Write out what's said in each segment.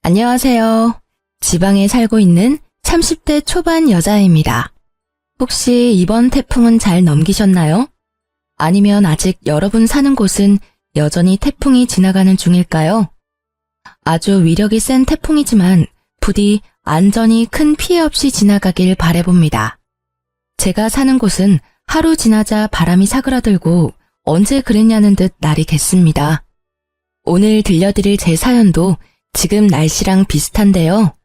안녕하세요. 지방에 살고 있는 30대 초반 여자입니다. 혹시 이번 태풍은 잘 넘기셨나요? 아니면 아직 여러분 사는 곳은 여전히 태풍이 지나가는 중일까요? 아주 위력이 센 태풍이지만 부디 안전히 큰 피해 없이 지나가길 바라봅니다. 제가 사는 곳은 하루 지나자 바람이 사그라들고 언제 그랬냐는 듯 날이 겠습니다. 오늘 들려드릴 제 사연도 지금 날씨랑 비슷한데요.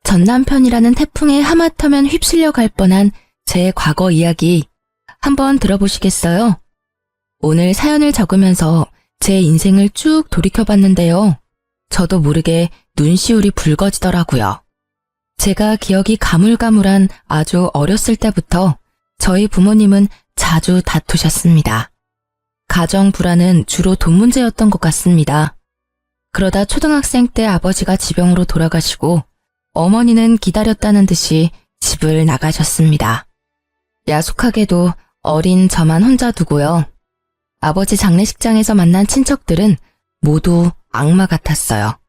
전 남편이라는 태풍에 하마터면 휩쓸려 갈 뻔한 제 과거 이야기 한번 들어보시겠어요? 오늘 사연을 적으면서 제 인생을 쭉 돌이켜봤는데요. 저도 모르게 눈시울이 붉어지더라고요. 제가 기억이 가물가물한 아주 어렸을 때부터 저희 부모님은 자주 다투셨습니다. 가정 불화는 주로 돈 문제였던 것 같습니다. 그러다 초등학생 때 아버지가 지병으로 돌아가시고 어머니는 기다렸다는 듯이 집을 나가셨습니다. 야속하게도 어린 저만 혼자 두고요. 아버지 장례식장에서 만난 친척들은 모두 악마 같았어요.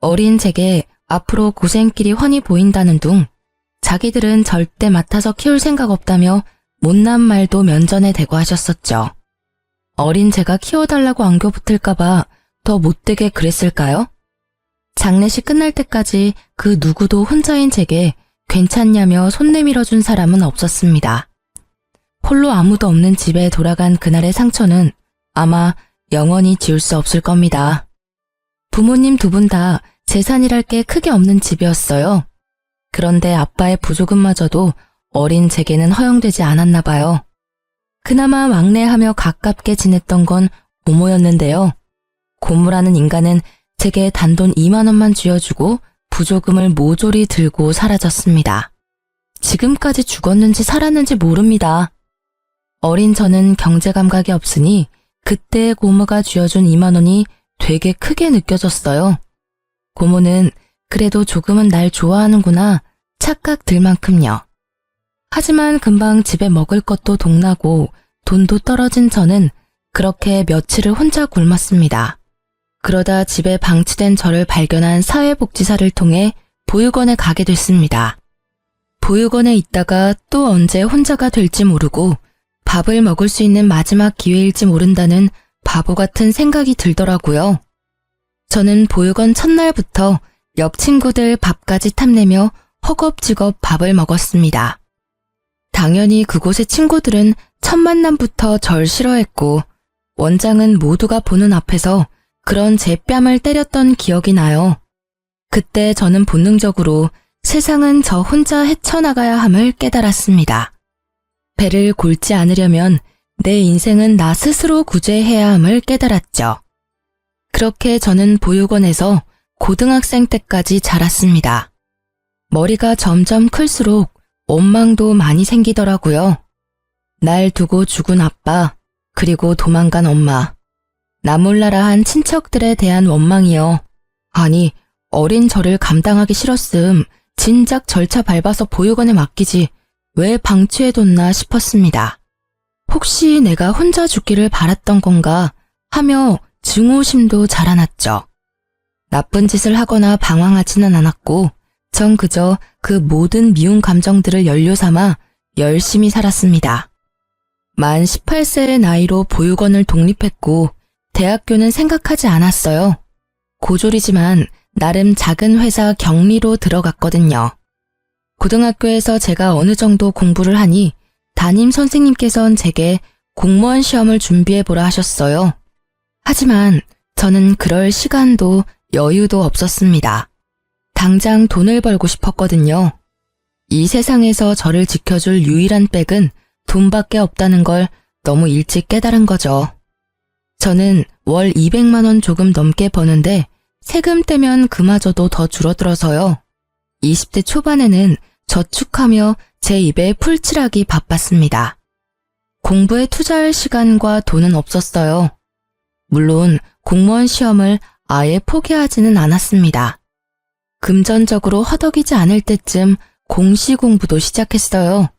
어린 제게 앞으로 고생길이 훤히 보인다는 둥 자기들은 절대 맡아서 키울 생각 없다며 못난 말도 면전에 대고 하셨었죠. 어린 제가 키워달라고 안겨붙을까봐 더 못되게 그랬을까요? 장례식 끝날 때까지 그 누구도 혼자인 제게 괜찮냐며 손 내밀어준 사람은 없었습니다. 홀로 아무도 없는 집에 돌아간 그날의 상처는 아마 영원히 지울 수 없을 겁니다. 부모님 두 분 다 재산이랄 게 크게 없는 집이었어요. 그런데 아빠의 부조금마저도 어린 제게는 허용되지 않았나 봐요. 그나마 막내하며 가깝게 지냈던 건 고모였는데요. 고모라는 인간은 제게 단돈 2만 원만 쥐어주고 부조금을 모조리 들고 사라졌습니다. 지금까지 죽었는지 살았는지 모릅니다. 어린 저는 경제 감각이 없으니 그때 고모가 쥐어준 2만 원이 되게 크게 느껴졌어요. 고모는 그래도 조금은 날 좋아하는구나 착각 들 만큼요. 하지만 금방 집에 먹을 것도 동나고 돈도 떨어진 저는 그렇게 며칠을 혼자 굶었습니다. 그러다 집에 방치된 저를 발견한 사회복지사를 통해 보육원에 가게 됐습니다. 보육원에 있다가 또 언제 혼자가 될지 모르고 밥을 먹을 수 있는 마지막 기회일지 모른다는 바보 같은 생각이 들더라고요. 저는 보육원 첫날부터 옆 친구들 밥까지 탐내며 허겁지겁 밥을 먹었습니다. 당연히 그곳의 친구들은 첫 만남부터 절 싫어했고 원장은 모두가 보는 앞에서 그런 제 뺨을 때렸던 기억이 나요. 그때 저는 본능적으로 세상은 저 혼자 헤쳐나가야 함을 깨달았습니다. 배를 골지 않으려면 내 인생은 나 스스로 구제해야 함을 깨달았죠. 그렇게 저는 보육원에서 고등학생 때까지 자랐습니다. 머리가 점점 클수록 원망도 많이 생기더라고요. 날 두고 죽은 아빠, 그리고 도망간 엄마. 나 몰라라 한 친척들에 대한 원망이요. 아니, 어린 저를 감당하기 싫었음 진작 절차 밟아서 보육원에 맡기지 왜 방치해뒀나 싶었습니다. 혹시 내가 혼자 죽기를 바랐던 건가 하며 증오심도 자라났죠. 나쁜 짓을 하거나 방황하지는 않았고 전 그저 그 모든 미운 감정들을 연료 삼아 열심히 살았습니다. 만 18세의 나이로 보육원을 독립했고 대학교는 생각하지 않았어요. 고졸이지만 나름 작은 회사 경리로 들어갔거든요. 고등학교에서 제가 어느 정도 공부를 하니 담임 선생님께선 제게 공무원 시험을 준비해보라 하셨어요. 하지만 저는 그럴 시간도 여유도 없었습니다. 당장 돈을 벌고 싶었거든요. 이 세상에서 저를 지켜줄 유일한 백은 돈밖에 없다는 걸 너무 일찍 깨달은 거죠. 저는 월 200만 원 조금 넘게 버는데 세금 떼면 그마저도 더 줄어들어서요. 20대 초반에는 저축하며 제 입에 풀칠하기 바빴습니다. 공부에 투자할 시간과 돈은 없었어요. 물론 공무원 시험을 아예 포기하지는 않았습니다. 금전적으로 허덕이지 않을 때쯤 공시 공부도 시작했어요.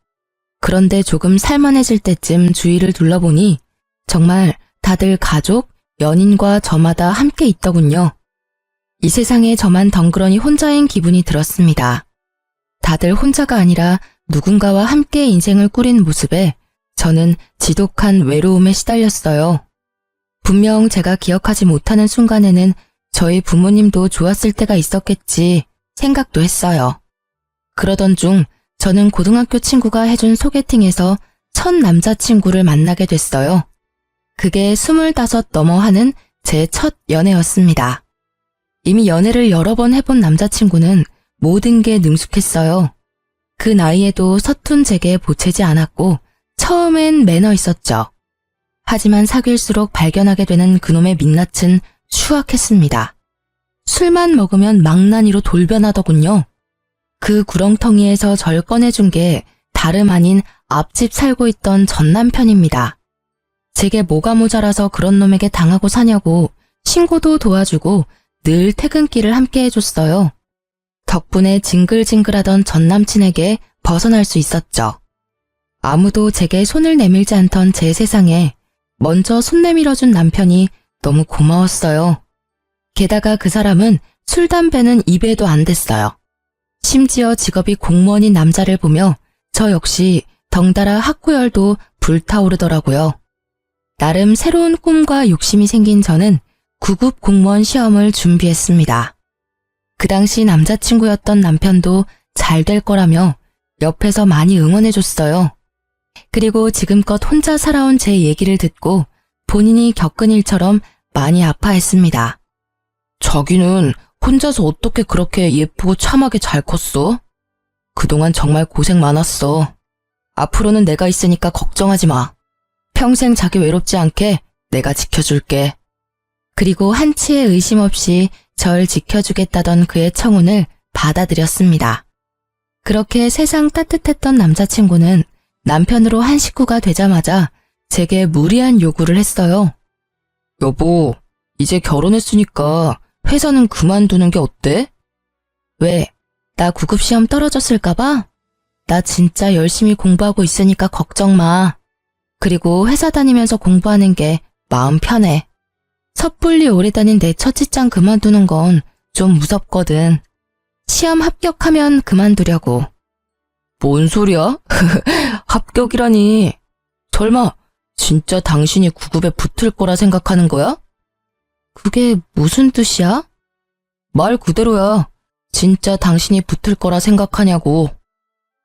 그런데 조금 살만해질 때쯤 주위를 둘러보니 정말 다들 가족, 연인과 저마다 함께 있더군요. 이 세상에 저만 덩그러니 혼자인 기분이 들었습니다. 다들 혼자가 아니라 누군가와 함께 인생을 꾸린 모습에 저는 지독한 외로움에 시달렸어요. 분명 제가 기억하지 못하는 순간에는 저희 부모님도 좋았을 때가 있었겠지 생각도 했어요. 그러던 중 저는 고등학교 친구가 해준 소개팅에서 첫 남자친구를 만나게 됐어요. 그게 25 넘어 하는 제 첫 연애였습니다. 이미 연애를 여러 번 해본 남자친구는 모든 게 능숙했어요. 그 나이에도 서툰 제게 보채지 않았고 처음엔 매너 있었죠. 하지만 사귈수록 발견하게 되는 그놈의 민낯은 추악했습니다. 술만 먹으면 망나니로 돌변하더군요. 그 구렁텅이에서 절 꺼내준 게 다름 아닌 앞집 살고 있던 전 남편입니다. 제게 뭐가 모자라서 그런 놈에게 당하고 사냐고 신고도 도와주고 늘 퇴근길을 함께 해줬어요. 덕분에 징글징글하던 전 남친에게 벗어날 수 있었죠. 아무도 제게 손을 내밀지 않던 제 세상에 먼저 손 내밀어준 남편이 너무 고마웠어요. 게다가 그 사람은 술, 담배는 입에도 안 댔어요. 심지어 직업이 공무원인 남자를 보며 저 역시 덩달아 학구열도 불타오르더라고요. 나름 새로운 꿈과 욕심이 생긴 저는 9급 공무원 시험을 준비했습니다. 그 당시 남자친구였던 남편도 잘 될 거라며 옆에서 많이 응원해줬어요. 그리고 지금껏 혼자 살아온 제 얘기를 듣고 본인이 겪은 일처럼 많이 아파했습니다. 자기는 혼자서 어떻게 그렇게 예쁘고 참하게 잘 컸어? 그동안 정말 고생 많았어. 앞으로는 내가 있으니까 걱정하지 마. 평생 자기 외롭지 않게 내가 지켜줄게. 그리고 한치의 의심 없이 절 지켜주겠다던 그의 청혼을 받아들였습니다. 그렇게 세상 따뜻했던 남자친구는 남편으로 한 식구가 되자마자 제게 무리한 요구를 했어요. 여보, 이제 결혼했으니까 회사는 그만두는 게 어때? 왜? 나 9급 시험 떨어졌을까봐? 나 진짜 열심히 공부하고 있으니까 걱정 마. 그리고 회사 다니면서 공부하는 게 마음 편해. 섣불리 오래 다닌 내 첫 직장 그만두는 건 좀 무섭거든. 시험 합격하면 그만두려고. 뭔 소리야? 합격이라니. 설마 진짜 당신이 9급에 붙을 거라 생각하는 거야? 그게 무슨 뜻이야? 말 그대로야. 진짜 당신이 붙을 거라 생각하냐고.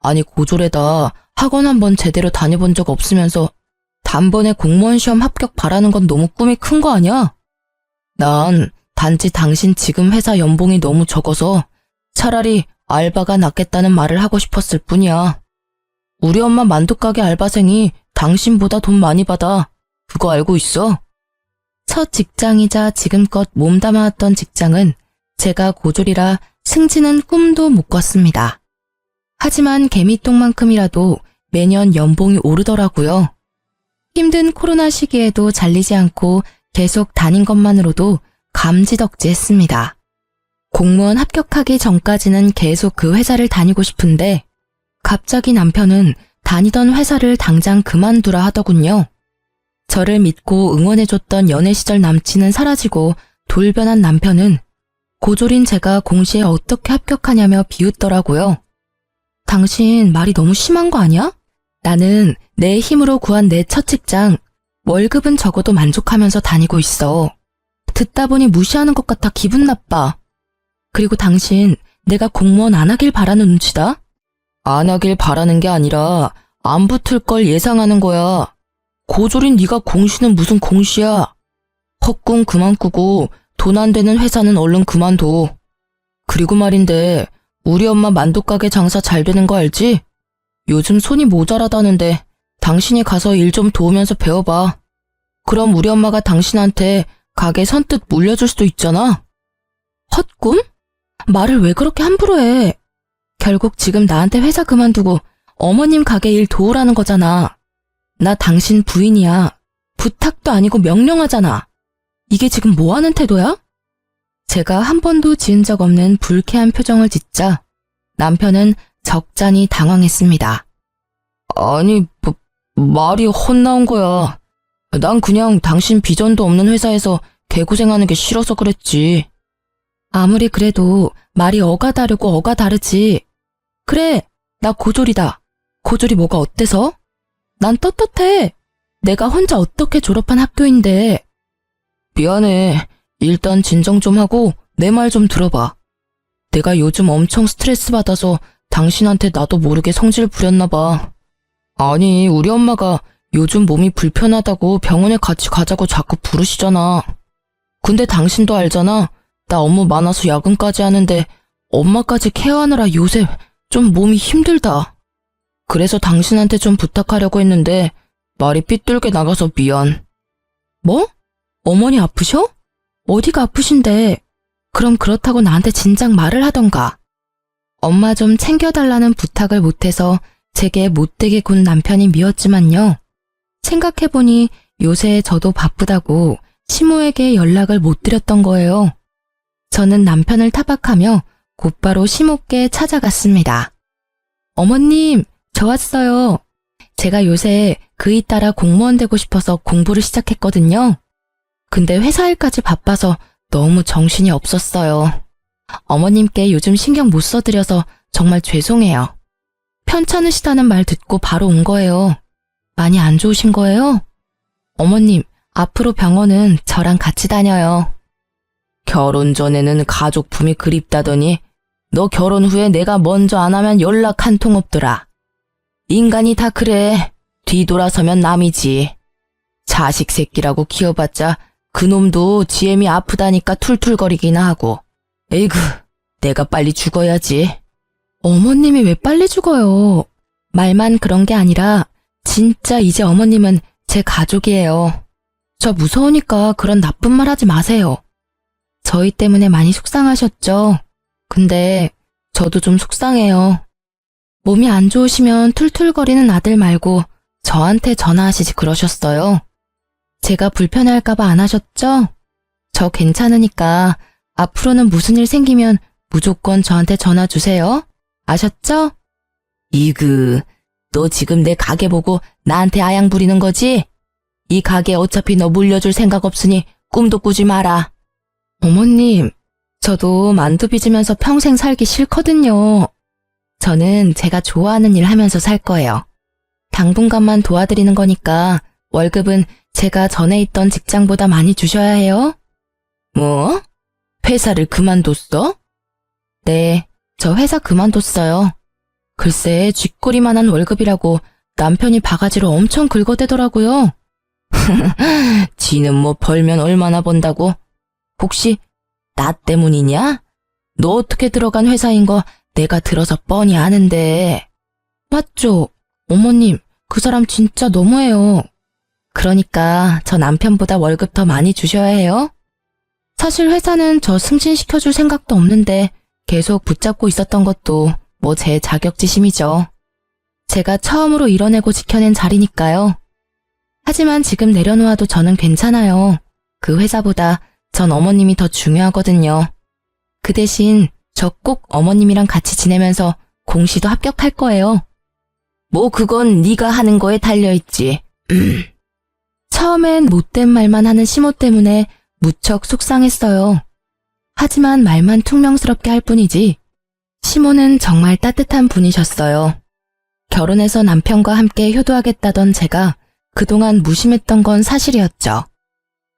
아니 고졸에다 학원 한번 제대로 다녀본 적 없으면서 단번에 공무원 시험 합격 바라는 건 너무 꿈이 큰 거 아니야? 난 단지 당신 지금 회사 연봉이 너무 적어서 차라리 알바가 낫겠다는 말을 하고 싶었을 뿐이야. 우리 엄마 만두가게 알바생이 당신보다 돈 많이 받아. 그거 알고 있어? 첫 직장이자 지금껏 몸담아왔던 직장은 제가 고졸이라 승진은 꿈도 못 꿨습니다. 하지만 개미똥만큼이라도 매년 연봉이 오르더라고요. 힘든 코로나 시기에도 잘리지 않고 계속 다닌 것만으로도 감지덕지했습니다. 공무원 합격하기 전까지는 계속 그 회사를 다니고 싶은데 갑자기 남편은 다니던 회사를 당장 그만두라 하더군요. 저를 믿고 응원해줬던 연애 시절 남친은 사라지고 돌변한 남편은 고졸인 제가 공시에 어떻게 합격하냐며 비웃더라고요. 당신 말이 너무 심한 거 아니야? 나는 내 힘으로 구한 내 첫 직장, 월급은 적어도 만족하면서 다니고 있어. 듣다 보니 무시하는 것 같아 기분 나빠. 그리고 당신 내가 공무원 안 하길 바라는 눈치다? 안 하길 바라는 게 아니라 안 붙을 걸 예상하는 거야. 고졸인 네가 공시는 무슨 공시야. 헛꿈 그만 꾸고 돈 안 되는 회사는 얼른 그만둬. 그리고 말인데 우리 엄마 만두가게 장사 잘 되는 거 알지? 요즘 손이 모자라다는데 당신이 가서 일 좀 도우면서 배워봐. 그럼 우리 엄마가 당신한테 가게 선뜻 물려줄 수도 있잖아. 헛꿈? 말을 왜 그렇게 함부로 해? 결국 지금 나한테 회사 그만두고 어머님 가게 일 도우라는 거잖아. 나 당신 부인이야. 부탁도 아니고 명령하잖아. 이게 지금 뭐 하는 태도야? 제가 한 번도 지은 적 없는 불쾌한 표정을 짓자 남편은 적잖이 당황했습니다. 아니, 말이 헛나온 거야. 난 그냥 당신 비전도 없는 회사에서 개고생하는 게 싫어서 그랬지. 아무리 그래도 말이 어가 다르고 어가 다르지. 그래, 나 고졸이다. 고졸이 뭐가 어때서? 난 떳떳해. 내가 혼자 어떻게 졸업한 학교인데. 미안해. 일단 진정 좀 하고 내 말 좀 들어봐. 내가 요즘 엄청 스트레스 받아서 당신한테 나도 모르게 성질 부렸나 봐. 아니, 우리 엄마가 요즘 몸이 불편하다고 병원에 같이 가자고 자꾸 부르시잖아. 근데 당신도 알잖아. 나 업무 많아서 야근까지 하는데 엄마까지 케어하느라 요새 좀 몸이 힘들다. 그래서 당신한테 좀 부탁하려고 했는데 말이 삐뚤게 나가서 미안. 뭐? 어머니 아프셔? 어디가 아프신데? 그럼 그렇다고 나한테 진작 말을 하던가. 엄마 좀 챙겨달라는 부탁을 못해서 제게 못되게 군 남편이 미웠지만요. 생각해보니 요새 저도 바쁘다고 시모에게 연락을 못 드렸던 거예요. 저는 남편을 타박하며 곧바로 시모께 찾아갔습니다. 어머님, 저 왔어요. 제가 요새 그이 따라 공무원 되고 싶어서 공부를 시작했거든요. 근데 회사 일까지 바빠서 너무 정신이 없었어요. 어머님께 요즘 신경 못 써드려서 정말 죄송해요. 편찮으시다는 말 듣고 바로 온 거예요. 많이 안 좋으신 거예요? 어머님, 앞으로 병원은 저랑 같이 다녀요. 결혼 전에는 가족품이 그립다더니 너 결혼 후에 내가 먼저 안 하면 연락 한 통 없더라. 인간이 다 그래. 뒤돌아서면 남이지. 자식 새끼라고 키워봤자 그놈도 지엠이 아프다니까 툴툴거리기나 하고. 에이구, 내가 빨리 죽어야지. 어머님이 왜 빨리 죽어요? 말만 그런 게 아니라 진짜 이제 어머님은 제 가족이에요. 저 무서우니까 그런 나쁜 말 하지 마세요. 저희 때문에 많이 속상하셨죠? 근데 저도 좀 속상해요. 몸이 안 좋으시면 툴툴거리는 아들 말고 저한테 전화하시지 그러셨어요. 제가 불편해할까봐 안 하셨죠? 저 괜찮으니까 앞으로는 무슨 일 생기면 무조건 저한테 전화 주세요. 아셨죠? 이그, 너 지금 내 가게 보고 나한테 아양 부리는 거지? 이 가게 어차피 너 물려줄 생각 없으니 꿈도 꾸지 마라. 어머님, 저도 만두 빚으면서 평생 살기 싫거든요. 저는 제가 좋아하는 일 하면서 살 거예요. 당분간만 도와드리는 거니까 월급은 제가 전에 있던 직장보다 많이 주셔야 해요. 뭐? 회사를 그만뒀어? 네, 저 회사 그만뒀어요. 글쎄, 쥐꼬리만한 월급이라고 남편이 바가지로 엄청 긁어대더라고요. 지는 뭐 벌면 얼마나 번다고? 혹시 나 때문이냐? 너 어떻게 들어간 회사인 거 내가 들어서 뻔히 아는데. 맞죠? 어머님, 그 사람 진짜 너무해요. 그러니까 저 남편보다 월급 더 많이 주셔야 해요. 사실 회사는 저 승진시켜줄 생각도 없는데 계속 붙잡고 있었던 것도 뭐 제 자격지심이죠. 제가 처음으로 이뤄내고 지켜낸 자리니까요. 하지만 지금 내려놓아도 저는 괜찮아요. 그 회사보다 전 어머님이 더 중요하거든요. 그 대신 저 꼭 어머님이랑 같이 지내면서 공시도 합격할 거예요. 뭐 그건 네가 하는 거에 달려있지. 처음엔 못된 말만 하는 시모 때문에 무척 속상했어요. 하지만 말만 퉁명스럽게 할 뿐이지 시모는 정말 따뜻한 분이셨어요. 결혼해서 남편과 함께 효도하겠다던 제가 그동안 무심했던 건 사실이었죠.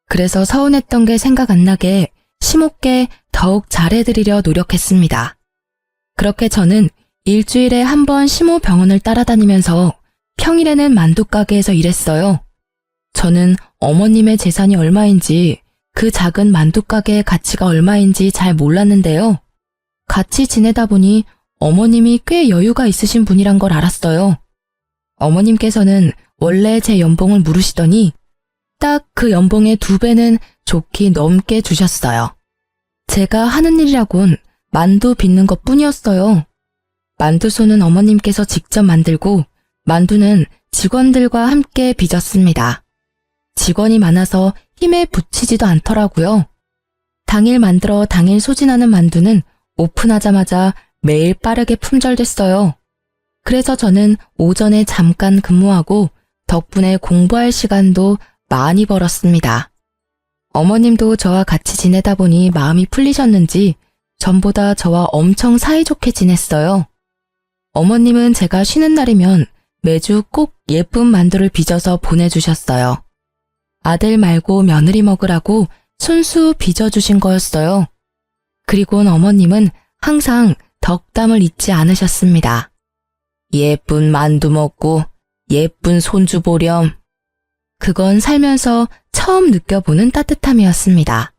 그래서 서운했던 게 생각 안 나게 시모께 더욱 잘해드리려 노력했습니다. 그렇게 저는 일주일에 한 번 시모 병원을 따라다니면서 평일에는 만두가게에서 일했어요. 저는 어머님의 재산이 얼마인지 그 작은 만두가게의 가치가 얼마인지 잘 몰랐는데요. 같이 지내다 보니 어머님이 꽤 여유가 있으신 분이란 걸 알았어요. 어머님께서는 원래 제 연봉을 물으시더니 딱 그 연봉의 2배는 좋게 넘게 주셨어요. 제가 하는 일이라곤 만두 빚는 것 뿐이었어요. 만두소는 어머님께서 직접 만들고 만두는 직원들과 함께 빚었습니다. 직원이 많아서 힘에 부치지도 않더라고요. 당일 만들어 당일 소진하는 만두는 오픈하자마자 매일 빠르게 품절됐어요. 그래서 저는 오전에 잠깐 근무하고 덕분에 공부할 시간도 많이 벌었습니다. 어머님도 저와 같이 지내다 보니 마음이 풀리셨는지 전보다 저와 엄청 사이좋게 지냈어요. 어머님은 제가 쉬는 날이면 매주 꼭 예쁜 만두를 빚어서 보내주셨어요. 아들 말고 며느리 먹으라고 순수 빚어주신 거였어요. 그리곤 어머님은 항상 덕담을 잊지 않으셨습니다. 예쁜 만두 먹고 예쁜 손주 보렴. 그건 살면서 처음 느껴보는 따뜻함이었습니다.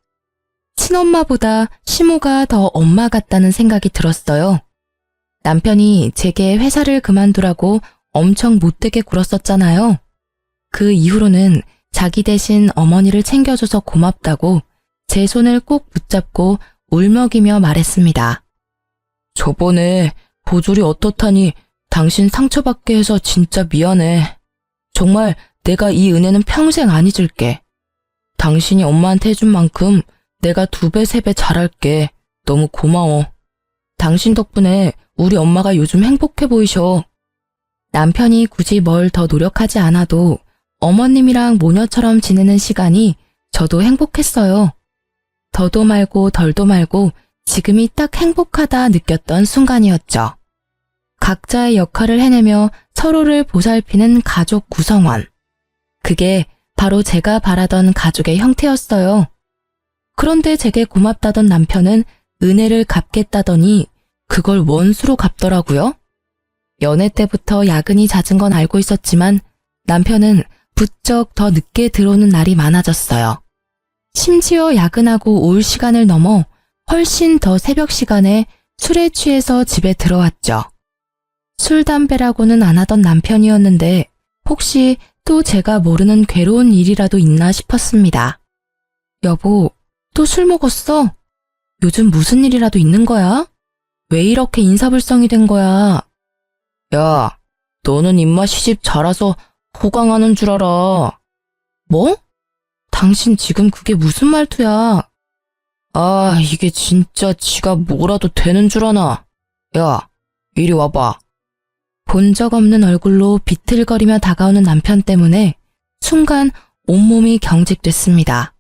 친엄마보다 시모가 더 엄마 같다는 생각이 들었어요. 남편이 제게 회사를 그만두라고 엄청 못되게 굴었었잖아요. 그 이후로는 자기 대신 어머니를 챙겨줘서 고맙다고 제 손을 꼭 붙잡고 울먹이며 말했습니다. 저번에 보졸이 어떻다니 당신 상처받게 해서 진짜 미안해. 정말 내가 이 은혜는 평생 안 잊을게. 당신이 엄마한테 해준 만큼 내가 2배, 3배 잘할게. 너무 고마워. 당신 덕분에 우리 엄마가 요즘 행복해 보이셔. 남편이 굳이 뭘 더 노력하지 않아도 어머님이랑 모녀처럼 지내는 시간이 저도 행복했어요. 더도 말고 덜도 말고 지금이 딱 행복하다 느꼈던 순간이었죠. 각자의 역할을 해내며 서로를 보살피는 가족 구성원. 그게 바로 제가 바라던 가족의 형태였어요. 그런데 제게 고맙다던 남편은 은혜를 갚겠다더니 그걸 원수로 갚더라고요. 연애 때부터 야근이 잦은 건 알고 있었지만 남편은 부쩍 더 늦게 들어오는 날이 많아졌어요. 심지어 야근하고 올 시간을 넘어 훨씬 더 새벽 시간에 술에 취해서 집에 들어왔죠. 술, 담배라고는 안 하던 남편이었는데 혹시 또 제가 모르는 괴로운 일이라도 있나 싶었습니다. 여보, 또 술 먹었어? 요즘 무슨 일이라도 있는 거야? 왜 이렇게 인사불성이 된 거야? 야, 너는 입맛 시집 자라서 호강하는 줄 알아. 뭐? 당신 지금 그게 무슨 말투야? 아, 이게 진짜 지가 뭐라도 되는 줄 아나? 야, 이리 와봐. 본 적 없는 얼굴로 비틀거리며 다가오는 남편 때문에 순간 온몸이 경직됐습니다.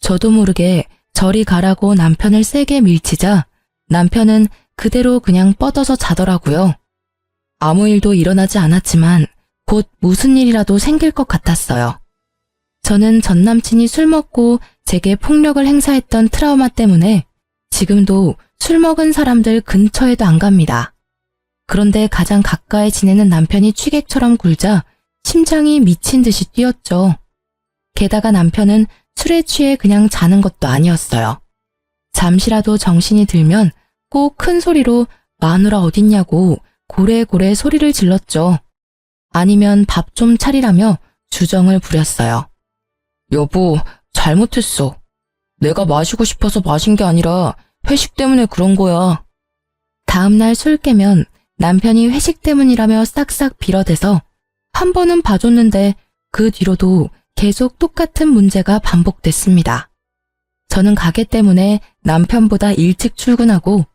저도 모르게 저리 가라고 남편을 세게 밀치자 남편은 그대로 그냥 뻗어서 자더라고요. 아무 일도 일어나지 않았지만 곧 무슨 일이라도 생길 것 같았어요. 저는 전 남친이 술 먹고 제게 폭력을 행사했던 트라우마 때문에 지금도 술 먹은 사람들 근처에도 안 갑니다. 그런데 가장 가까이 지내는 남편이 취객처럼 굴자 심장이 미친 듯이 뛰었죠. 게다가 남편은 술에 취해 그냥 자는 것도 아니었어요. 잠시라도 정신이 들면 꼭 큰 소리로 마누라 어딨냐고 고래고래 소리를 질렀죠. 아니면 밥 좀 차리라며 주정을 부렸어요. 여보, 잘못했어. 내가 마시고 싶어서 마신 게 아니라 회식 때문에 그런 거야. 다음날 술 깨면 남편이 회식 때문이라며 싹싹 빌어대서 한 번은 봐줬는데 그 뒤로도 계속 똑같은 문제가 반복됐습니다. 저는 가게 때문에 남편보다 일찍 출근하고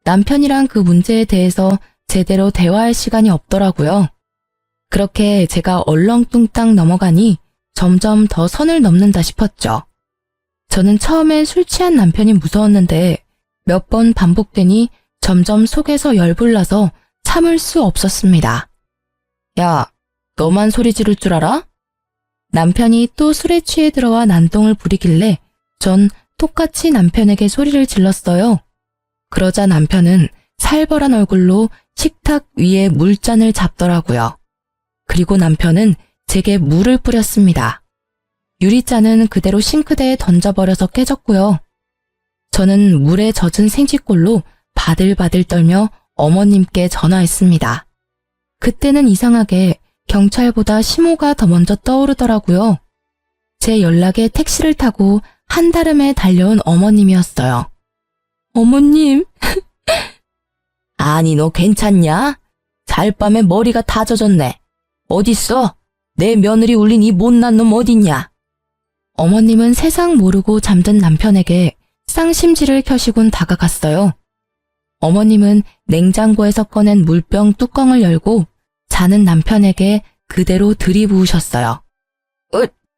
남편이랑 그 문제에 대해서 제대로 대화할 시간이 없더라고요. 그렇게 제가 얼렁뚱땅 넘어가니 점점 더 선을 넘는다 싶었죠. 저는 처음엔 술 취한 남편이 무서웠는데 몇 번 반복되니 점점 속에서 열불나서 참을 수 없었습니다. 야, 너만 소리 지를 줄 알아? 남편이 또 술에 취해 들어와 난동을 부리길래 전 똑같이 남편에게 소리를 질렀어요. 그러자 남편은 살벌한 얼굴로 식탁 위에 물잔을 잡더라고요. 그리고 남편은 제게 물을 뿌렸습니다. 유리잔은 그대로 싱크대에 던져버려서 깨졌고요. 저는 물에 젖은 생쥐꼴로 바들바들 떨며 어머님께 전화했습니다. 그때는 이상하게 경찰보다 시모가 더 먼저 떠오르더라고요. 제 연락에 택시를 타고 한달음에 달려온 어머님이었어요. 어머님. 아니, 너 괜찮냐? 잘밤에 머리가 다 젖었네. 어딨어? 내 며느리 울린 이 못난 놈 어딨냐? 어머님은 세상 모르고 잠든 남편에게 쌍심지를 켜시곤 다가갔어요. 어머님은 냉장고에서 꺼낸 물병 뚜껑을 열고 자는 남편에게 그대로 들이부으셨어요.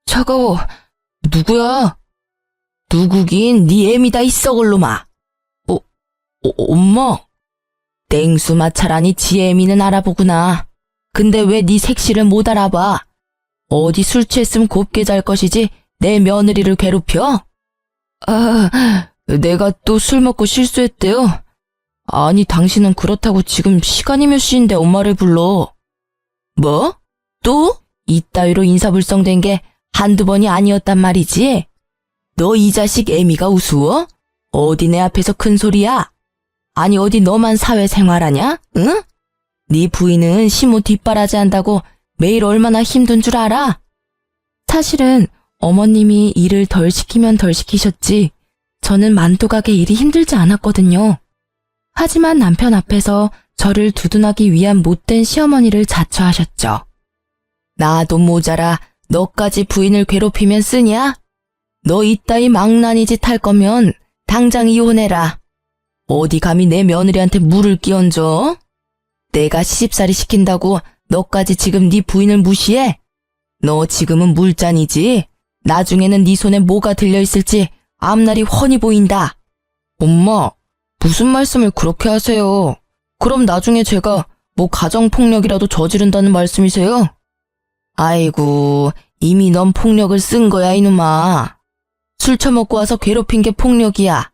차가워. 누구야? 누구긴 네 애미다 이 썩을 놈아. 엄마, 땡수 마찰하니 지혜미는 알아보구나. 근데 왜 네 색시를 못 알아봐? 어디 술 취했으면 곱게 잘 것이지 내 며느리를 괴롭혀? 내가 또 술 먹고 실수했대요. 아니, 당신은 그렇다고 지금 시간이 몇 시인데 엄마를 불러. 뭐? 또? 이따위로 인사불성된 게 한두 번이 아니었단 말이지? 너 이 자식 애미가 우스워? 어디 내 앞에서 큰 소리야? 아니, 어디 너만 사회생활하냐? 응? 네 부인은 시모 뒷바라지 한다고 매일 얼마나 힘든 줄 알아? 사실은 어머님이 일을 덜 시키면 덜 시키셨지 저는 만두가게 일이 힘들지 않았거든요. 하지만 남편 앞에서 저를 두둔하기 위한 못된 시어머니를 자처하셨죠. 나도 모자라 너까지 부인을 괴롭히면 쓰냐? 너 이따위 망나니 짓 할 거면 당장 이혼해라. 어디 감히 내 며느리한테 물을 끼얹어? 내가 시집살이 시킨다고 너까지 지금 네 부인을 무시해? 너 지금은 물잔이지? 나중에는 네 손에 뭐가 들려있을지 앞날이 훤히 보인다. 엄마, 무슨 말씀을 그렇게 하세요? 그럼 나중에 제가 뭐 가정폭력이라도 저지른다는 말씀이세요? 아이고, 이미 넌 폭력을 쓴 거야, 이놈아. 술 처먹고 와서 괴롭힌 게 폭력이야.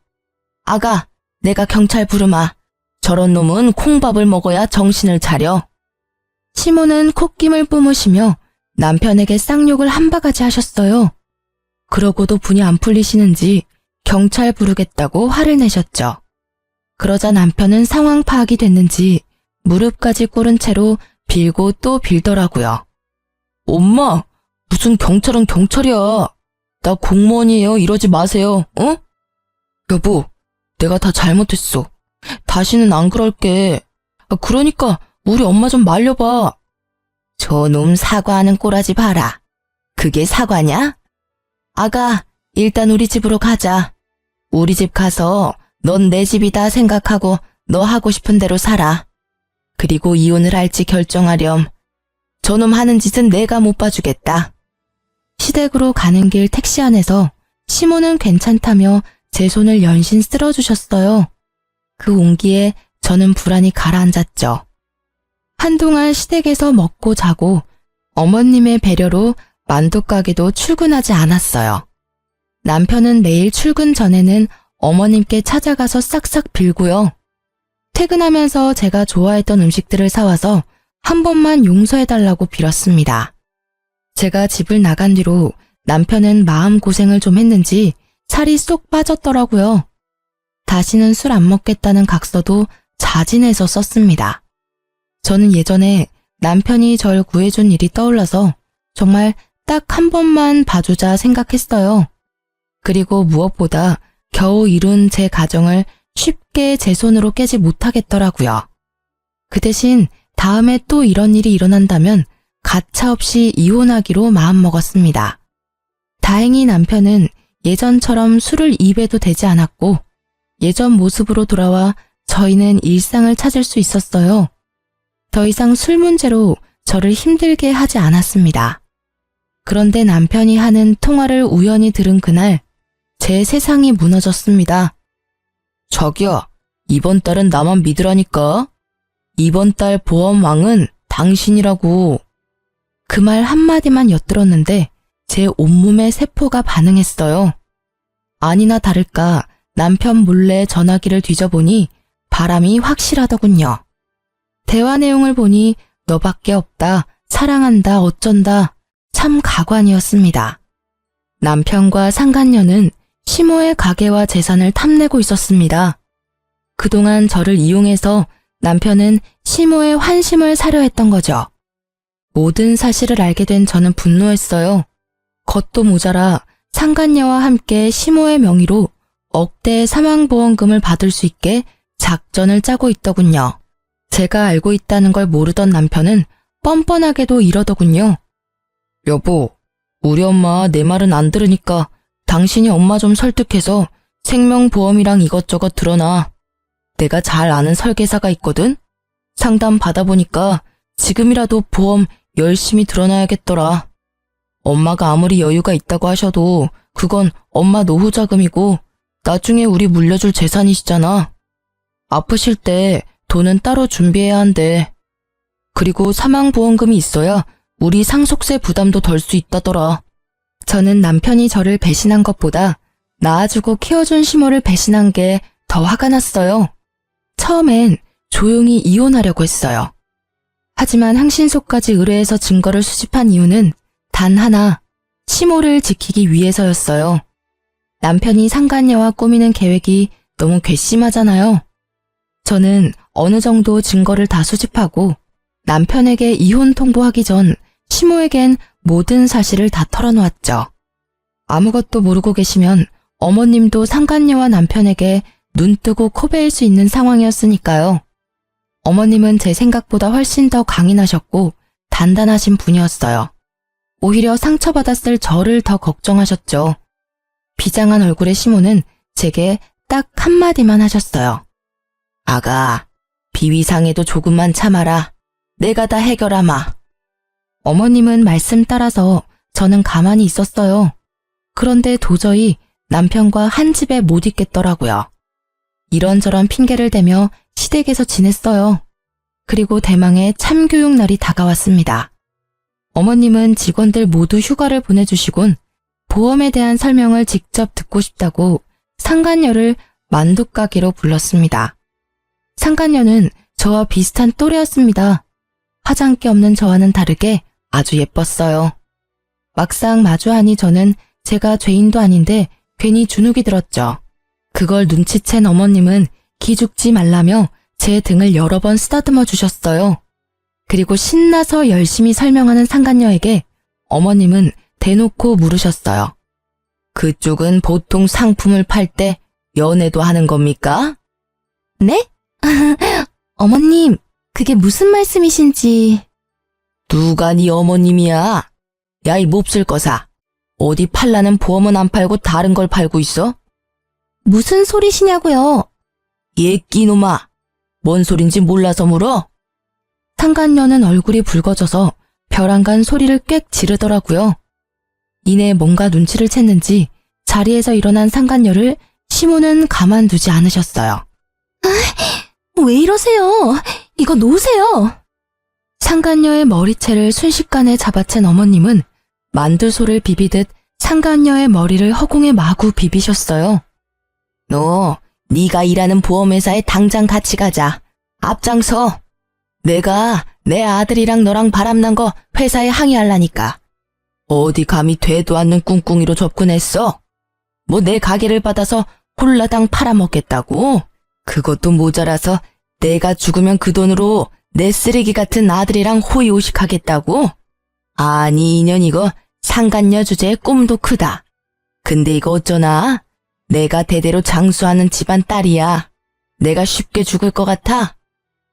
아가, 내가 경찰 부르마. 저런 놈은 콩밥을 먹어야 정신을 차려. 시모는 콧김을 뿜으시며 남편에게 쌍욕을 한 바가지 하셨어요. 그러고도 분이 안 풀리시는지 경찰 부르겠다고 화를 내셨죠. 그러자 남편은 상황 파악이 됐는지 무릎까지 꿇은 채로 빌고 또 빌더라고요. 엄마, 무슨 경찰은 경찰이야. 나 공무원이에요. 이러지 마세요. 어? 여보, 내가 다 잘못했어. 다시는 안 그럴게. 그러니까 우리 엄마 좀 말려봐. 저놈 사과하는 꼬라지 봐라. 그게 사과냐? 아가, 일단 우리 집으로 가자. 우리 집 가서 넌 내 집이다 생각하고 너 하고 싶은 대로 살아. 그리고 이혼을 할지 결정하렴. 저놈 하는 짓은 내가 못 봐주겠다. 시댁으로 가는 길 택시 안에서 시모는 괜찮다며 제 손을 연신 쓸어주셨어요. 그 온기에 저는 불안이 가라앉았죠. 한동안 시댁에서 먹고 자고 어머님의 배려로 만두가게도 출근하지 않았어요. 남편은 매일 출근 전에는 어머님께 찾아가서 싹싹 빌고요. 퇴근하면서 제가 좋아했던 음식들을 사와서 한 번만 용서해달라고 빌었습니다. 제가 집을 나간 뒤로 남편은 마음고생을 좀 했는지 살이 쏙 빠졌더라고요. 다시는 술 안 먹겠다는 각서도 자진해서 썼습니다. 저는 예전에 남편이 절 구해준 일이 떠올라서 정말 딱 한 번만 봐주자 생각했어요. 그리고 무엇보다 겨우 이룬 제 가정을 쉽게 제 손으로 깨지 못하겠더라고요. 그 대신 다음에 또 이런 일이 일어난다면 가차없이 이혼하기로 마음먹었습니다. 다행히 남편은 예전처럼 술을 입에도 대지 않았고 예전 모습으로 돌아와 저희는 일상을 찾을 수 있었어요. 더 이상 술 문제로 저를 힘들게 하지 않았습니다. 그런데 남편이 하는 통화를 우연히 들은 그날 제 세상이 무너졌습니다. 자기야, 이번 달은 나만 믿으라니까. 이번 달 보험왕은 당신이라고. 그 말 한마디만 엿들었는데 제 온몸의 세포가 반응했어요. 아니나 다를까 남편 몰래 전화기를 뒤져보니 바람이 확실하더군요. 대화 내용을 보니 너밖에 없다, 사랑한다, 어쩐다, 참 가관이었습니다. 남편과 상간녀는 시모의 가게와 재산을 탐내고 있었습니다. 그동안 저를 이용해서 남편은 시모의 환심을 사려 했던 거죠. 모든 사실을 알게 된 저는 분노했어요. 겉도 모자라 상간녀와 함께 시모의 명의로 억대의 사망보험금을 받을 수 있게 작전을 짜고 있더군요. 제가 알고 있다는 걸 모르던 남편은 뻔뻔하게도 이러더군요. 여보, 우리 엄마 내 말은 안 들으니까 당신이 엄마 좀 설득해서 생명보험이랑 이것저것 들어놔. 내가 잘 아는 설계사가 있거든? 상담 받아보니까 지금이라도 보험 열심히 들어놔야겠더라. 엄마가 아무리 여유가 있다고 하셔도 그건 엄마 노후 자금이고 나중에 우리 물려줄 재산이시잖아. 아프실 때 돈은 따로 준비해야 한대. 그리고 사망보험금이 있어야 우리 상속세 부담도 덜 수 있다더라. 저는 남편이 저를 배신한 것보다 낳아주고 키워준 시모를 배신한 게 더 화가 났어요. 처음엔 조용히 이혼하려고 했어요. 하지만 항신소까지 의뢰해서 증거를 수집한 이유는 단 하나, 시모를 지키기 위해서였어요. 남편이 상간녀와 꾸미는 계획이 너무 괘씸하잖아요. 저는 어느 정도 증거를 다 수집하고 남편에게 이혼 통보하기 전 시모에겐 모든 사실을 다 털어놓았죠. 아무것도 모르고 계시면 어머님도 상간녀와 남편에게 눈 뜨고 코 베일 수 있는 상황이었으니까요. 어머님은 제 생각보다 훨씬 더 강인하셨고 단단하신 분이었어요. 오히려 상처받았을 저를 더 걱정하셨죠. 비장한 얼굴의 시모는 제게 딱 한마디만 하셨어요. 아가, 비위상에도 조금만 참아라. 내가 다 해결하마. 어머님은 말씀 따라서 저는 가만히 있었어요. 그런데 도저히 남편과 한 집에 못 있겠더라고요. 이런저런 핑계를 대며 시댁에서 지냈어요. 그리고 대망의 참교육 날이 다가왔습니다. 어머님은 직원들 모두 휴가를 보내주시곤 보험에 대한 설명을 직접 듣고 싶다고 상간녀를 만두가게로 불렀습니다. 상간녀는 저와 비슷한 또래였습니다. 화장기 없는 저와는 다르게 아주 예뻤어요. 막상 마주하니 저는 제가 죄인도 아닌데 괜히 주눅이 들었죠. 그걸 눈치챈 어머님은 기죽지 말라며 제 등을 여러 번 쓰다듬어 주셨어요. 그리고 신나서 열심히 설명하는 상간녀에게 어머님은 대놓고 물으셨어요. 그쪽은 보통 상품을 팔 때 연애도 하는 겁니까? 네? 어머님, 그게 무슨 말씀이신지. 누가 네 어머님이야? 야, 이 몹쓸 거사. 어디 팔라는 보험은 안 팔고 다른 걸 팔고 있어? 무슨 소리시냐고요? 얘 끼놈아. 뭔 소린지 몰라서 물어? 상간녀는 얼굴이 붉어져서 벼랑간 소리를 꽥 지르더라고요. 이내 뭔가 눈치를 챘는지 자리에서 일어난 상간녀를 시모는 가만두지 않으셨어요. 왜 이러세요? 이거 놓으세요. 상간녀의 머리채를 순식간에 잡아챈 어머님은 만두소를 비비듯 상간녀의 머리를 허공에 마구 비비셨어요. 너, 네가 일하는 보험회사에 당장 같이 가자. 앞장서. 내가 내 아들이랑 너랑 바람난 거 회사에 항의하려니까. 어디 감히 되도 않는 꿍꿍이로 접근했어? 뭐 내 가게를 받아서 홀라당 팔아먹겠다고? 그것도 모자라서 내가 죽으면 그 돈으로 내 쓰레기 같은 아들이랑 호의호식하겠다고? 아니 인연 이거 상간녀 주제에 꿈도 크다. 근데 이거 어쩌나? 내가 대대로 장수하는 집안 딸이야. 내가 쉽게 죽을 것 같아?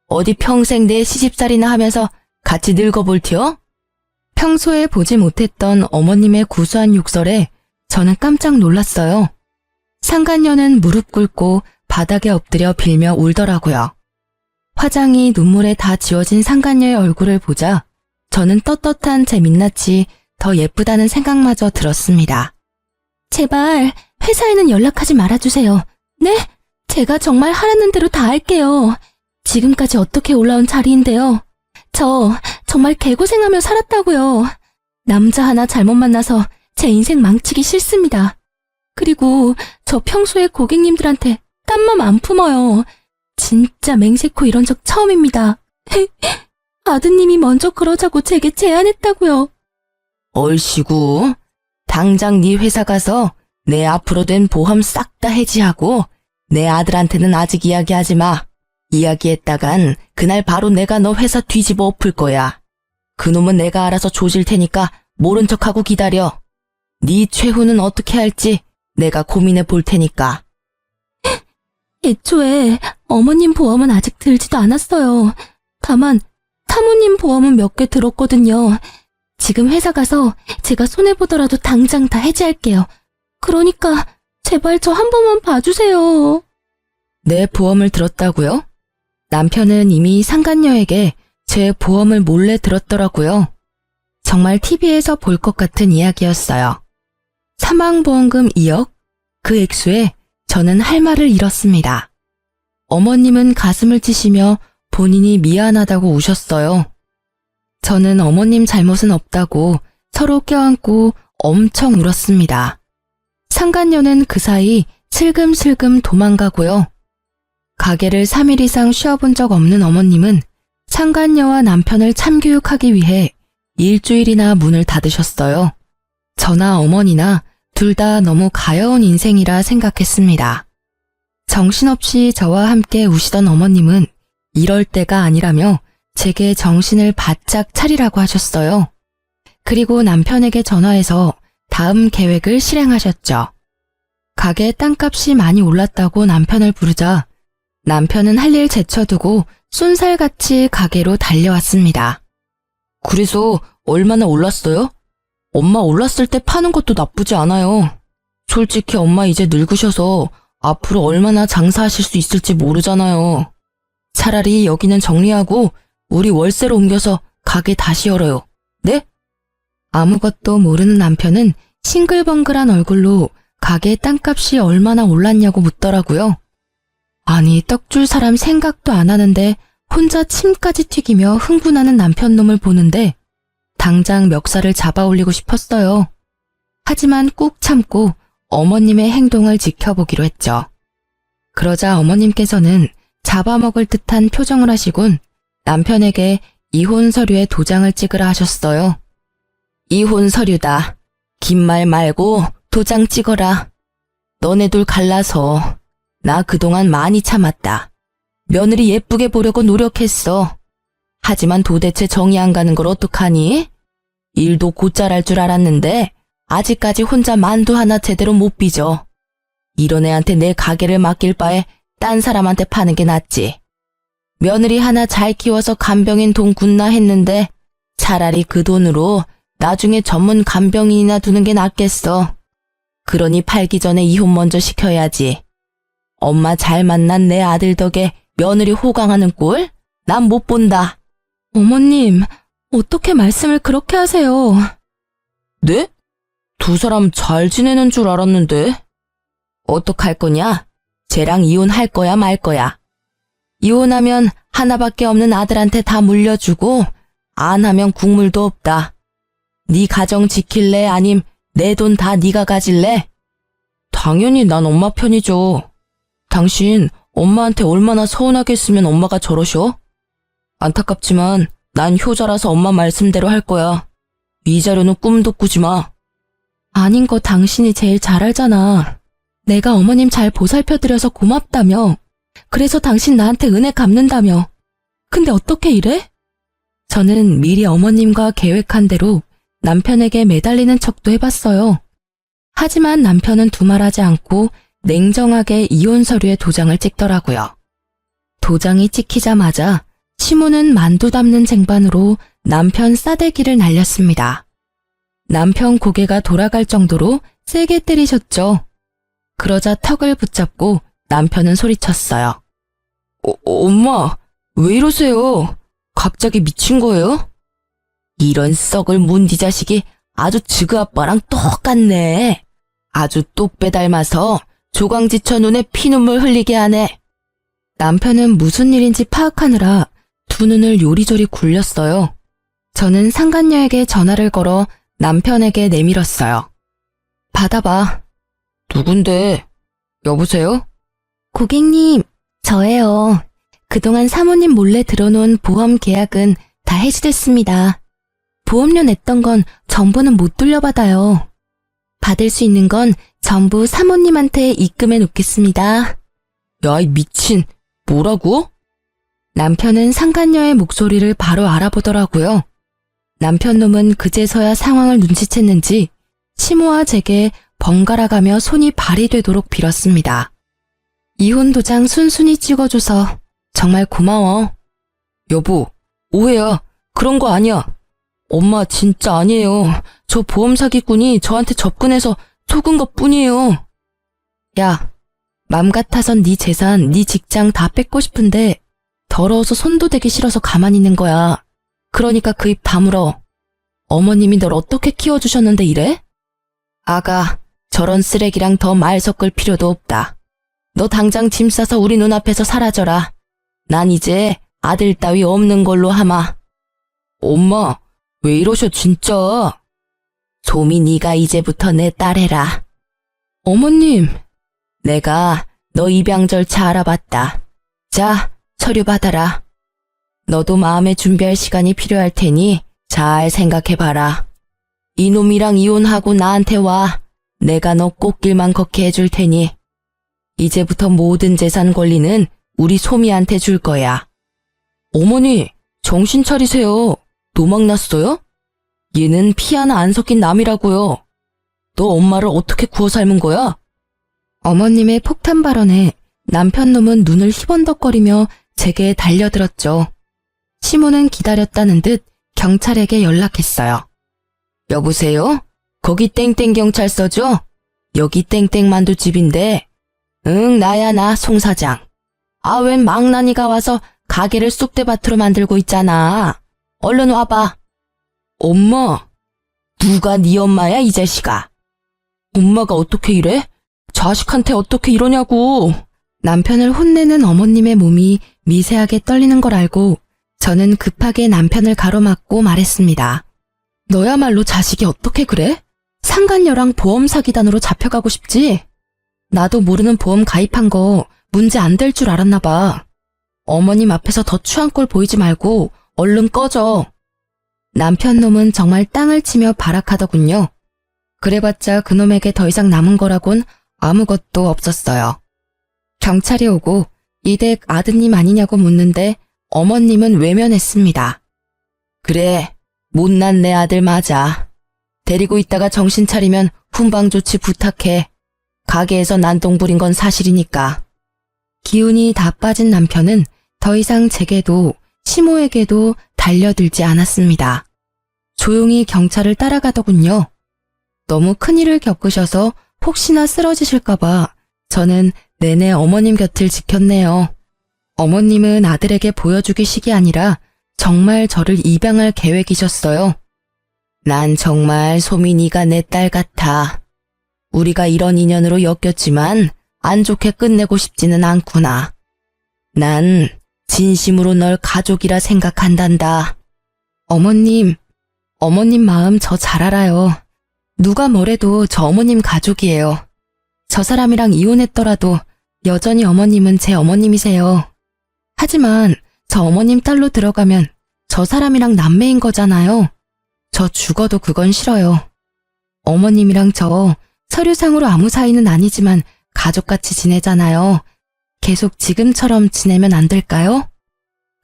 어디 평생 내 시집살이나 하면서 같이 늙어볼 티요? 평소에 보지 못했던 어머님의 구수한 욕설에 저는 깜짝 놀랐어요. 상간녀는 무릎 꿇고 바닥에 엎드려 빌며 울더라고요. 화장이 눈물에 다 지워진 상간녀의 얼굴을 보자 저는 떳떳한 제 민낯이 더 예쁘다는 생각마저 들었습니다. 제발 회사에는 연락하지 말아주세요. 네? 제가 정말 하라는 대로 다 할게요. 지금까지 어떻게 올라온 자리인데요. 저 정말 개고생하며 살았다고요. 남자 하나 잘못 만나서 제 인생 망치기 싫습니다. 그리고 저 평소에 고객님들한테 딴 맘 안 품어요. 진짜 맹세코 이런 적 처음입니다. 아드님이 먼저 그러자고 제게 제안했다고요. 얼씨구, 당장 네 회사 가서 내 앞으로 된 보험 싹 다 해지하고 내 아들한테는 아직 이야기하지 마. 이야기했다간 그날 바로 내가 너 회사 뒤집어 엎을 거야. 그놈은 내가 알아서 조질 테니까 모른 척하고 기다려. 네 최후는 어떻게 할지 내가 고민해 볼 테니까. 애초에 어머님 보험은 아직 들지도 않았어요. 다만 사모님 보험은 몇 개 들었거든요. 지금 회사 가서 제가 손해보더라도 당장 다 해지할게요. 그러니까 제발 저 한 번만 봐주세요. 내 보험을 들었다고요? 남편은 이미 상간녀에게 제 보험을 몰래 들었더라고요. 정말 TV에서 볼 것 같은 이야기였어요. 사망보험금 2억? 그 액수에 저는 할 말을 잃었습니다. 어머님은 가슴을 치시며 본인이 미안하다고 우셨어요. 저는 어머님 잘못은 없다고 서로 껴안고 엄청 울었습니다. 상간녀는 그 사이 슬금슬금 도망가고요. 가게를 3일 이상 쉬어본 적 없는 어머님은 상간녀와 남편을 참교육하기 위해 일주일이나 문을 닫으셨어요. 저나 어머니나 둘 다 너무 가여운 인생이라 생각했습니다. 정신없이 저와 함께 우시던 어머님은 이럴 때가 아니라며 제게 정신을 바짝 차리라고 하셨어요. 그리고 남편에게 전화해서 다음 계획을 실행하셨죠. 가게 땅값이 많이 올랐다고 남편을 부르자 남편은 할 일 제쳐두고 쏜살같이 가게로 달려왔습니다. 그래서 얼마나 올랐어요? 엄마 올랐을 때 파는 것도 나쁘지 않아요. 솔직히 엄마 이제 늙으셔서 앞으로 얼마나 장사하실 수 있을지 모르잖아요. 차라리 여기는 정리하고 우리 월세로 옮겨서 가게 다시 열어요. 네? 아무것도 모르는 남편은 싱글벙글한 얼굴로 가게 땅값이 얼마나 올랐냐고 묻더라고요. 아니, 떡 줄 사람 생각도 안 하는데 혼자 침까지 튀기며 흥분하는 남편 놈을 보는데 당장 멱살을 잡아 올리고 싶었어요. 하지만 꾹 참고 어머님의 행동을 지켜보기로 했죠. 그러자 어머님께서는 잡아먹을 듯한 표정을 하시곤 남편에게 이혼 서류에 도장을 찍으라 하셨어요. 이혼 서류다. 긴 말 말고 도장 찍어라. 너네 둘 갈라서 나 그동안 많이 참았다. 며느리 예쁘게 보려고 노력했어. 하지만 도대체 정이 안 가는 걸 어떡하니? 일도 곧잘 할 줄 알았는데 아직까지 혼자 만두 하나 제대로 못 빚어. 이런 애한테 내 가게를 맡길 바에 딴 사람한테 파는 게 낫지. 며느리 하나 잘 키워서 간병인 돈 굿나 했는데 차라리 그 돈으로 나중에 전문 간병인이나 두는 게 낫겠어. 그러니 팔기 전에 이혼 먼저 시켜야지. 엄마 잘 만난 내 아들 덕에 며느리 호강하는 꼴? 난 못 본다. 어머님, 어떻게 말씀을 그렇게 하세요? 네? 두 사람 잘 지내는 줄 알았는데. 어떡할 거냐? 쟤랑 이혼할 거야 말 거야. 이혼하면 하나밖에 없는 아들한테 다 물려주고 안 하면 국물도 없다. 네 가정 지킬래 아님 내 돈 다 네가 가질래? 당연히 난 엄마 편이죠. 당신 엄마한테 얼마나 서운하겠으면 엄마가 저러셔? 안타깝지만 난 효자라서 엄마 말씀대로 할 거야. 위자료는 꿈도 꾸지 마. 아닌 거 당신이 제일 잘 알잖아. 내가 어머님 잘 보살펴드려서 고맙다며. 그래서 당신 나한테 은혜 갚는다며. 근데 어떻게 이래? 저는 미리 어머님과 계획한 대로 남편에게 매달리는 척도 해봤어요. 하지만 남편은 두말하지 않고 냉정하게 이혼 서류에 도장을 찍더라고요. 도장이 찍히자마자 시모는 만두 담는 쟁반으로 남편 싸대기를 날렸습니다. 남편 고개가 돌아갈 정도로 세게 때리셨죠. 그러자 턱을 붙잡고 남편은 소리쳤어요. 엄마, 왜 이러세요? 갑자기 미친 거예요? 이런 썩을 문디 자식이 아주 지그 아빠랑 똑같네. 아주 똑배 닮아서 조강지처 눈에 피눈물 흘리게 하네. 남편은 무슨 일인지 파악하느라 두 눈을 요리조리 굴렸어요. 저는 상간녀에게 전화를 걸어 남편에게 내밀었어요. 받아봐. 누군데? 여보세요? 고객님, 저예요. 그동안 사모님 몰래 들어놓은 보험 계약은 다 해지됐습니다. 보험료 냈던 건 전부는 못 돌려받아요. 받을 수 있는 건 전부 사모님한테 입금해 놓겠습니다. 야, 이 미친, 뭐라고? 남편은 상간녀의 목소리를 바로 알아보더라고요. 남편 놈은 그제서야 상황을 눈치챘는지 시모와 제게 번갈아가며 손이 발이 되도록 빌었습니다. 이혼 도장 순순히 찍어줘서 정말 고마워. 여보, 오해야. 그런 거 아니야. 엄마 진짜 아니에요. 저 보험 사기꾼이 저한테 접근해서 속은 것 뿐이에요. 야, 맘 같아선 네 재산, 네 직장 다 뺏고 싶은데 더러워서 손도 대기 싫어서 가만히 있는 거야. 그러니까 그 입 다물어. 어머님이 널 어떻게 키워주셨는데 이래? 아가, 저런 쓰레기랑 더 말 섞을 필요도 없다. 너 당장 짐 싸서 우리 눈앞에서 사라져라. 난 이제 아들 따위 없는 걸로 하마. 엄마, 왜 이러셔 진짜? 소미 네가 이제부터 내 딸해라. 어머님, 내가 너 입양 절차 알아봤다. 자, 서류 받아라. 너도 마음의 준비할 시간이 필요할 테니 잘 생각해봐라. 이놈이랑 이혼하고 나한테 와. 내가 너 꽃길만 걷게 해줄 테니. 이제부터 모든 재산 권리는 우리 소미한테 줄 거야. 어머니, 정신 차리세요. 노망 났어요? 얘는 피 하나 안 섞인 남이라고요. 너 엄마를 어떻게 구워 삶은 거야? 어머님의 폭탄 발언에 남편 놈은 눈을 희번덕거리며 제게 달려들었죠. 시모는 기다렸다는 듯 경찰에게 연락했어요. 여보세요? 거기 땡땡 경찰서죠? 여기 땡땡 만두집인데. 응, 나야 나 송 사장. 아, 웬 망나니가 와서 가게를 쑥대밭으로 만들고 있잖아. 얼른 와봐. 엄마, 누가 네 엄마야 이 자식아? 엄마가 어떻게 이래? 자식한테 어떻게 이러냐고. 남편을 혼내는 어머님의 몸이 미세하게 떨리는 걸 알고 저는 급하게 남편을 가로막고 말했습니다. 너야말로 자식이 어떻게 그래? 상간녀랑 보험 사기단으로 잡혀가고 싶지? 나도 모르는 보험 가입한 거 문제 안 될 줄 알았나 봐. 어머님 앞에서 더 추한 꼴 보이지 말고 얼른 꺼져. 남편 놈은 정말 땅을 치며 발악하더군요. 그래봤자 그놈에게 더 이상 남은 거라곤 아무것도 없었어요. 경찰이 오고 이댁 아드님 아니냐고 묻는데 어머님은 외면했습니다. 그래, 못난 내 아들 맞아. 데리고 있다가 정신 차리면 훈방 조치 부탁해. 가게에서 난동 부린 건 사실이니까. 기운이 다 빠진 남편은 더 이상 제게도 시모에게도 달려들지 않았습니다. 조용히 경찰을 따라가더군요. 너무 큰일을 겪으셔서 혹시나 쓰러지실까봐 저는 내내 어머님 곁을 지켰네요. 어머님은 아들에게 보여주기식이 아니라 정말 저를 입양할 계획이셨어요. 난 정말 소민이가 내 딸 같아. 우리가 이런 인연으로 엮였지만 안 좋게 끝내고 싶지는 않구나. 난 진심으로 널 가족이라 생각한단다. 어머님 마음 저 잘 알아요. 누가 뭐래도 저 어머님 가족이에요. 저 사람이랑 이혼했더라도 여전히 어머님은 제 어머님이세요. 하지만 저 어머님 딸로 들어가면 저 사람이랑 남매인 거잖아요. 저 죽어도 그건 싫어요. 어머님이랑 저 서류상으로 아무 사이는 아니지만 가족같이 지내잖아요. 계속 지금처럼 지내면 안 될까요?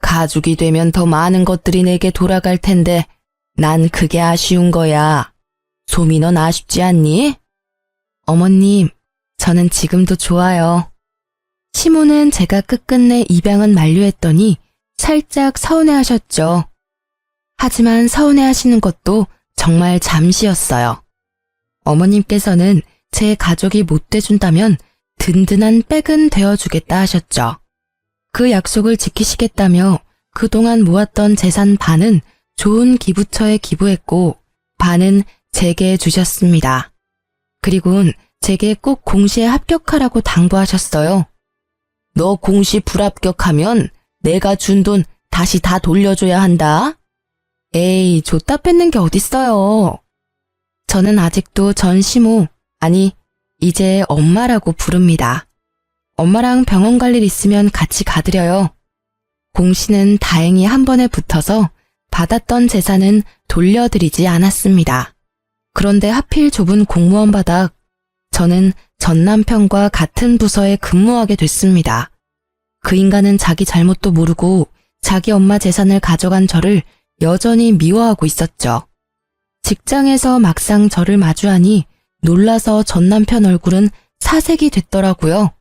가족이 되면 더 많은 것들이 내게 돌아갈 텐데 난 그게 아쉬운 거야. 소미 넌 아쉽지 않니? 어머님, 저는 지금도 좋아요. 시모는 제가 끝끝내 입양은 만료했더니 살짝 서운해하셨죠. 하지만 서운해하시는 것도 정말 잠시였어요. 어머님께서는 제 가족이 못 돼준다면 든든한 백은 되어주겠다 하셨죠. 그 약속을 지키시겠다며 그동안 모았던 재산 반은 좋은 기부처에 기부했고 반은 제게 주셨습니다. 그리곤 제게 꼭 공시에 합격하라고 당부하셨어요. 너 공시 불합격하면 내가 준 돈 다시 다 돌려줘야 한다. 에이, 줬다 뺏는 게 어딨어요. 저는 아직도 전 시모, 아니 이제 엄마라고 부릅니다. 엄마랑 병원 갈 일 있으면 같이 가드려요. 공시는 다행히 한 번에 붙어서 받았던 재산은 돌려드리지 않았습니다. 그런데 하필 좁은 공무원 바닥, 저는 전 남편과 같은 부서에 근무하게 됐습니다. 그 인간은 자기 잘못도 모르고 자기 엄마 재산을 가져간 저를 여전히 미워하고 있었죠. 직장에서 막상 저를 마주하니 놀라서 전 남편 얼굴은 사색이 됐더라고요.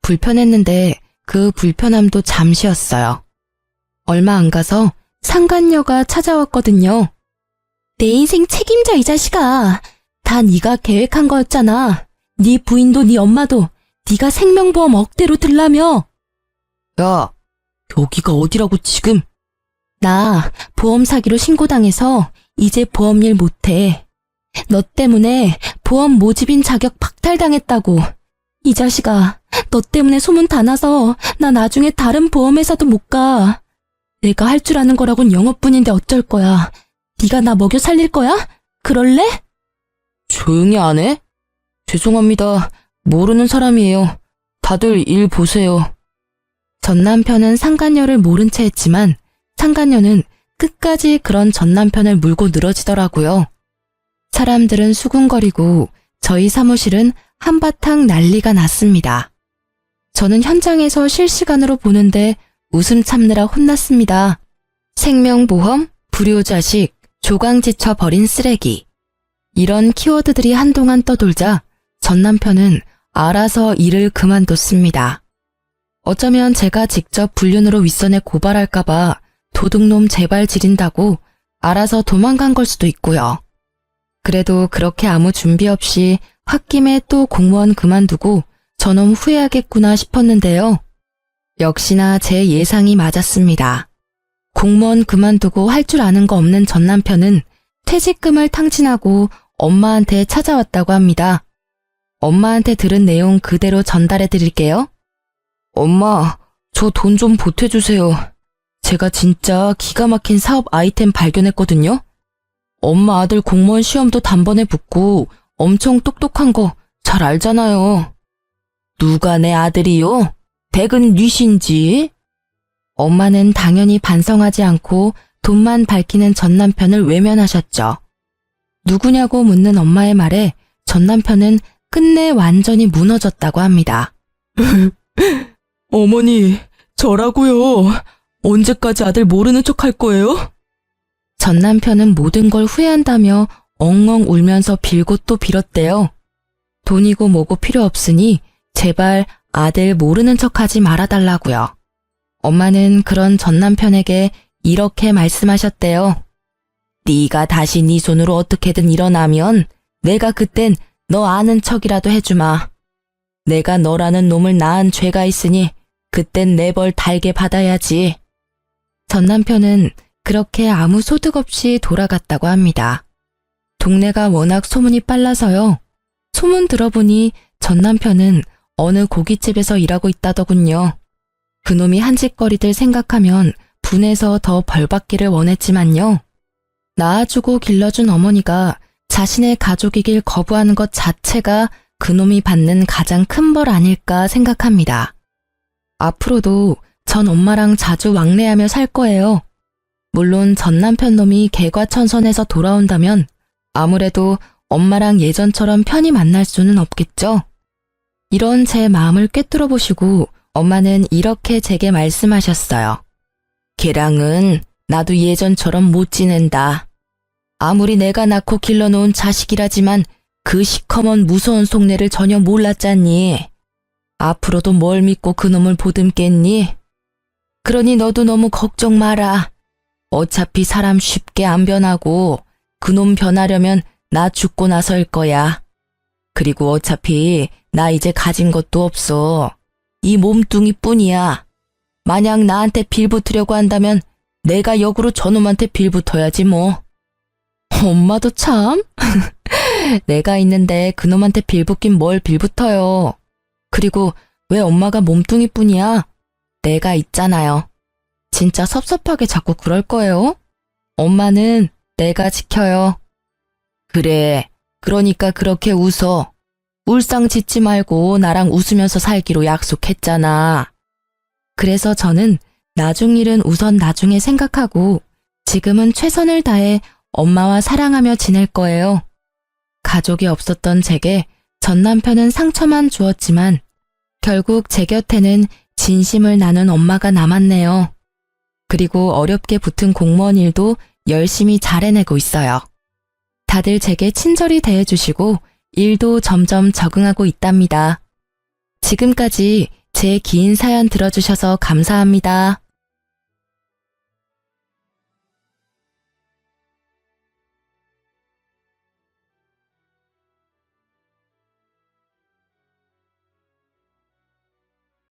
불편했는데 그 불편함도 잠시였어요. 얼마 안 가서 상간녀가 찾아왔거든요. 내 인생 책임져 이 자식아. 다 네가 계획한 거였잖아. 네 부인도 네 엄마도 네가 생명보험 억대로 들라며. 야, 여기가 어디라고 지금. 나 보험 사기로 신고당해서 이제 보험일 못해. 너 때문에 보험 모집인 자격 박탈당했다고. 이 자식아, 너 때문에 소문 다 나서 나 나중에 다른 보험회사도 못 가. 내가 할 줄 아는 거라곤 영어뿐인데 어쩔 거야. 네가 나 먹여 살릴 거야? 그럴래? 조용히 안 해? 죄송합니다. 모르는 사람이에요. 다들 일 보세요. 전 남편은 상간녀를 모른 채 했지만 상간녀는 끝까지 그런 전 남편을 물고 늘어지더라고요. 사람들은 수군거리고 저희 사무실은 한바탕 난리가 났습니다. 저는 현장에서 실시간으로 보는데 웃음 참느라 혼났습니다. 생명보험, 불효자식, 조강지쳐 버린 쓰레기. 이런 키워드들이 한동안 떠돌자 전 남편은 알아서 일을 그만뒀습니다. 어쩌면 제가 직접 불륜으로 윗선에 고발할까봐 도둑놈 재발 지린다고 알아서 도망간 걸 수도 있고요. 그래도 그렇게 아무 준비 없이 홧김에 또 공무원 그만두고 저놈 후회하겠구나 싶었는데요. 역시나 제 예상이 맞았습니다. 공무원 그만두고 할 줄 아는 거 없는 전 남편은 퇴직금을 탕진하고 엄마한테 찾아왔다고 합니다. 엄마한테 들은 내용 그대로 전달해 드릴게요. 엄마, 저 돈 좀 보태주세요. 제가 진짜 기가 막힌 사업 아이템 발견했거든요. 엄마 아들 공무원 시험도 단번에 붙고 엄청 똑똑한 거 잘 알잖아요. 누가 내 아들이요? 백은 뉘신지? 엄마는 당연히 반성하지 않고 돈만 밝히는 전 남편을 외면하셨죠. 누구냐고 묻는 엄마의 말에 전 남편은 끝내 완전히 무너졌다고 합니다. 어머니, 저라고요. 언제까지 아들 모르는 척 할 거예요? 전 남편은 모든 걸 후회한다며 엉엉 울면서 빌고 또 빌었대요. 돈이고 뭐고 필요 없으니 제발 아들 모르는 척하지 말아달라고요. 엄마는 그런 전 남편에게 이렇게 말씀하셨대요. 네가 다시 네 손으로 어떻게든 일어나면 내가 그땐 너 아는 척이라도 해주마. 내가 너라는 놈을 낳은 죄가 있으니 그땐 내 벌 달게 받아야지. 전 남편은 그렇게 아무 소득 없이 돌아갔다고 합니다. 동네가 워낙 소문이 빨라서요. 소문 들어보니 전 남편은 어느 고깃집에서 일하고 있다더군요. 그놈이 한 짓거리들 생각하면 분해서 더 벌받기를 원했지만요. 낳아주고 길러준 어머니가 자신의 가족이길 거부하는 것 자체가 그놈이 받는 가장 큰 벌 아닐까 생각합니다. 앞으로도 전 엄마랑 자주 왕래하며 살 거예요. 물론 전 남편 놈이 개과천선해서 돌아온다면 아무래도 엄마랑 예전처럼 편히 만날 수는 없겠죠. 이런 제 마음을 꿰뚫어 보시고 엄마는 이렇게 제게 말씀하셨어요. 걔랑은 나도 예전처럼 못 지낸다. 아무리 내가 낳고 길러놓은 자식이라지만 그 시커먼 무서운 속내를 전혀 몰랐잖니. 앞으로도 뭘 믿고 그놈을 보듬겠니? 그러니 너도 너무 걱정 마라. 어차피 사람 쉽게 안 변하고 그놈 변하려면 나 죽고 나서일 거야. 그리고 어차피 나 이제 가진 것도 없어. 이 몸뚱이 뿐이야. 만약 나한테 빌붙으려고 한다면 내가 역으로 저놈한테 빌붙어야지 뭐. 엄마도 참. 내가 있는데 그놈한테 빌붙긴 뭘 빌붙어요. 그리고 왜 엄마가 몸뚱이 뿐이야? 내가 있잖아요. 진짜 섭섭하게 자꾸 그럴 거예요? 엄마는 내가 지켜요. 그래, 그러니까 그렇게 웃어. 울상 짓지 말고 나랑 웃으면서 살기로 약속했잖아. 그래서 저는 나중 일은 우선 나중에 생각하고 지금은 최선을 다해 엄마와 사랑하며 지낼 거예요. 가족이 없었던 제게 전 남편은 상처만 주었지만 결국 제 곁에는 진심을 나눈 엄마가 남았네요. 그리고 어렵게 붙은 공무원 일도 열심히 잘 해내고 있어요. 다들 제게 친절히 대해주시고 일도 점점 적응하고 있답니다. 지금까지 제 긴 사연 들어주셔서 감사합니다.